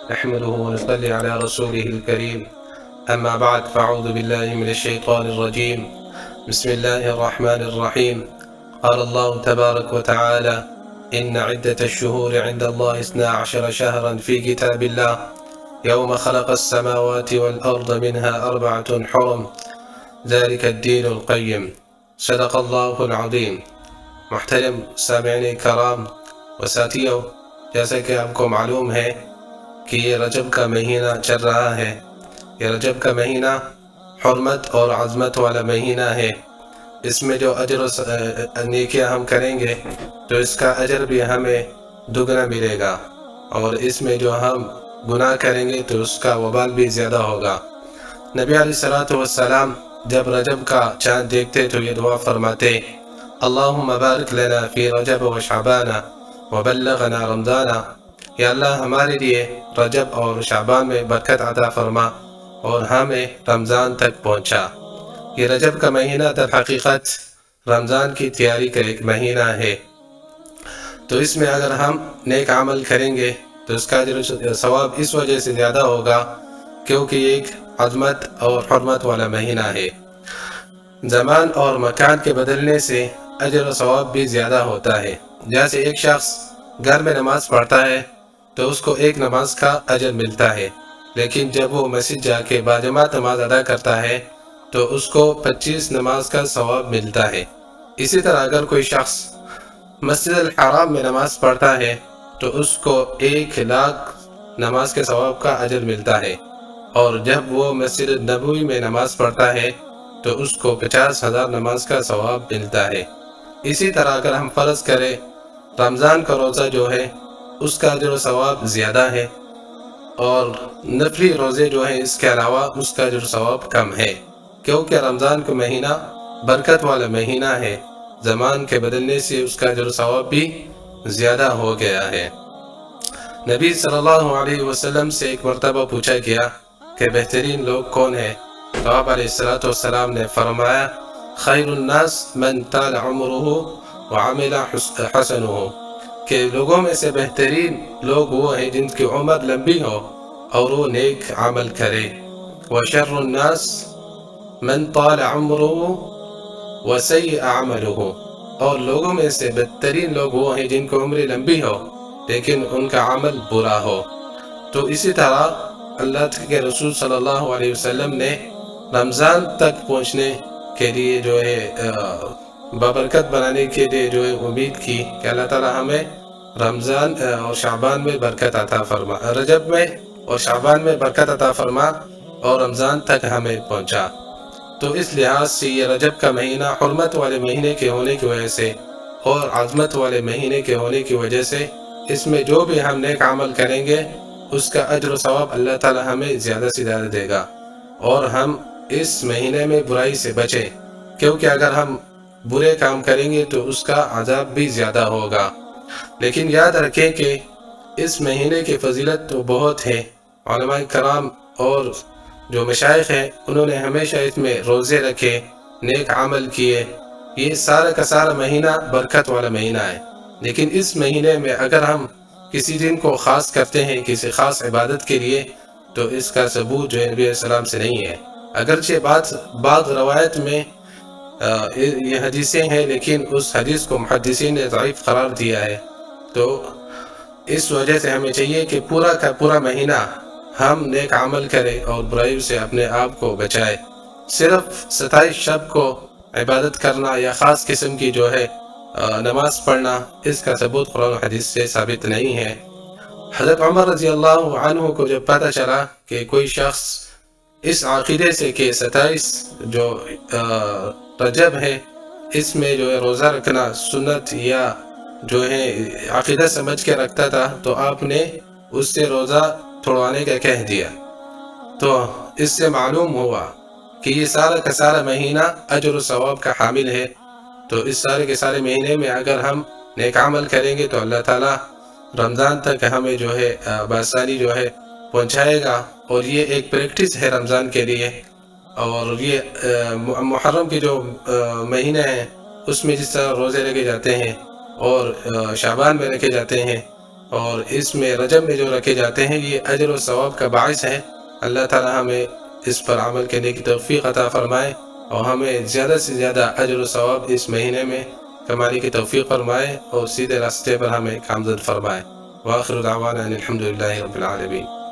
نحمده ونصلي على رسوله الكريم. أما بعد، فأعوذ بالله من الشيطان الرجيم. بسم الله الرحمن الرحيم. قال الله تبارك وتعالى: إن عدة الشهور عند الله 12 شهرا في كتاب الله يوم خلق السماوات والأرض منها 4 حرم ذلك الدين القيم. صدق الله العظيم. محترم سامعین کرام و ساتھیوں، جیسا کہ آپ کو معلوم ہے کہ یہ رجب کا مہینہ چل رہا ہے۔ یہ رجب کا مہینہ حرمت اور عظمت والا مہینہ ہے۔ اس میں جو اجر و نیکیاں ہم کریں گے تو اس کا اجر بھی ہمیں دگنا ملے گا، اور اس میں جو ہم گناہ کریں گے تو اس کا وبال بھی زیادہ ہوگا۔ نبی علیہ السلام جب رجب کا چاند دیکھتے تو یہ دعا فرماتے: اللہم بارک لنا فی رجب و شعبان وبلغنا رمضان۔ یا اللہ، ہمارے لیے رجب اور شعبان میں برکت عطا فرما اور ہمیں رمضان تک پہنچا۔ یہ رجب کا مہینہ در حقیقت رمضان کی تیاری کا ایک مہینہ ہے، تو اس میں اگر ہم نیک عمل کریں گے تو اس کا اجر و ثواب اس وجہ سے زیادہ ہوگا کیونکہ یہ ایک عظمت اور حرمت والا مہینہ ہے۔ زمان اور مکان کے بدلنے سے اجر و ثواب بھی زیادہ ہوتا ہے۔ جیسے ایک شخص گھر میں نماز پڑھتا ہے تو اس کو ایک نماز کا اجر ملتا ہے، لیکن جب وہ مسجد جا کے باجماعت نماز ادا کرتا ہے تو اس کو 25 نماز کا ثواب ملتا ہے۔ اسی طرح اگر کوئی شخص مسجد الحرام میں نماز پڑھتا ہے تو اس کو 1,00,000 نماز کے ثواب کا اجر ملتا ہے، اور جب وہ مسجد النبوی میں نماز پڑھتا ہے تو اس کو 50,000 نماز کا ثواب ملتا ہے۔ اسی طرح اگر ہم فرض کریں رمضان کا روزہ جو ہے اس کا اجر و ثواب زیادہ ہے، اور نفلی روزے جو ہیں اس کے علاوہ اس کا اجر و ثواب کم ہے، کیونکہ رمضان کا مہینہ برکت والا مہینہ ہے۔ زمان کے بدلنے سے اس کا اجر و ثواب بھی زیادہ ہو گیا ہے۔ نبی صلی اللہ علیہ وسلم سے ایک مرتبہ پوچھا گیا کہ بہترین لوگ کون ہیں؟ تو آپ علیہ السلام نے فرمایا: خیر الناس من طال عمرہ وعمل حسنہ، کہ لوگوں میں سے بہترین لوگ وہ ہیں جن کی عمر لمبی ہو اور وہ نیک عمل کرے۔ وشر الناس من طال عمرہ وسیء عملہ، اور لوگوں میں سے بدترین لوگ وہ ہیں جن کو عمر لمبی ہو لیکن ان کا عمل برا ہو۔ تو اسی طرح اللہ کے رسول صلی اللہ علیہ وسلم نے رمضان تک پہنچنے کے لیے جو ہے بابرکت بنانے کے لیے جو ہے امید کی کہ اللہ تعالی ہمیں رمضان اور شعبان میں برکت عطا فرما، رجب میں اور شعبان میں برکت عطا فرما اور رمضان تک ہمیں پہنچا۔ تو اس لحاظ سے یہ رجب کا مہینہ حرمت والے مہینے کے ہونے کی وجہ سے اور عظمت والے مہینے کے ہونے کی وجہ سے اس میں جو بھی ہم نیک عمل کریں گے اس کا اجر و ثواب اللہ تعالی ہمیں زیادہ سے زیادہ دے گا، اور ہم اس مہینے میں برائی سے بچیں، کیونکہ اگر ہم برے کام کریں گے تو اس کا عذاب بھی زیادہ ہوگا۔ لیکن یاد رکھیں کہ اس مہینے کی فضیلت تو بہت ہے۔ علماء کرام اور جو مشائخ ہیں انہوں نے ہمیشہ اس میں روزے رکھے، نیک عمل کیے۔ یہ سارا کا سارا مہینہ برکت والا مہینہ ہے، لیکن اس مہینے میں اگر ہم کسی دن کو خاص کرتے ہیں کسی خاص عبادت کے لیے تو اس کا ثبوت جو ہے نبی علیہ السلام سے نہیں ہے۔ اگرچہ بعض روایت میں یہ حدیثیں ہیں، لیکن اس حدیث کو محدثین نے ضعیف قرار دیا ہے۔ تو اس وجہ سے ہمیں چاہیے کہ پورا کا پورا مہینہ ہم نیک عمل کریں اور برائی سے اپنے آپ کو بچائے۔ صرف 27 شب کو عبادت کرنا یا خاص قسم کی جو ہے نماز پڑھنا، اس کا ثبوت قرآن و حدیث سے ثابت نہیں ہے۔ حضرت عمر رضی اللہ عنہ کو جب پتہ چلا کہ کوئی شخص اس عقیدے سے کہ 27 جو رجب ہے اس میں جو ہے روزہ رکھنا سنت یا جو ہے عقیدہ سمجھ کے رکھتا تھا، تو آپ نے اس سے روزہ چھڑوانے کا کہہ دیا۔ تو اس سے معلوم ہوا کہ یہ سارا کا سارا مہینہ اجر و ثواب کا حامل ہے۔ تو اس سارے کے سارے مہینے میں اگر ہم نیک عمل کریں گے تو اللہ تعالیٰ رمضان تک ہمیں جو ہے بآسانی جو ہے پہنچائے گا، اور یہ ایک پریکٹس ہے رمضان کے لیے۔ اور یہ محرم کے جو مہینے ہیں اس میں جس طرح روزے رکھے جاتے ہیں اور شعبان میں رکھے جاتے ہیں اور اس میں رجب میں جو رکھے جاتے ہیں یہ اجر و ثواب کا باعث ہیں۔ اللہ تعالی ہمیں اس پر عمل کرنے کی توفیق عطا فرمائے اور ہمیں زیادہ سے زیادہ اجر و ثواب اس مہینے میں کمانے کی توفیق فرمائے اور سیدھے راستے پر ہمیں کامزد فرمائے۔ وآخر دعوانا ان الحمد للہ رب العالمین۔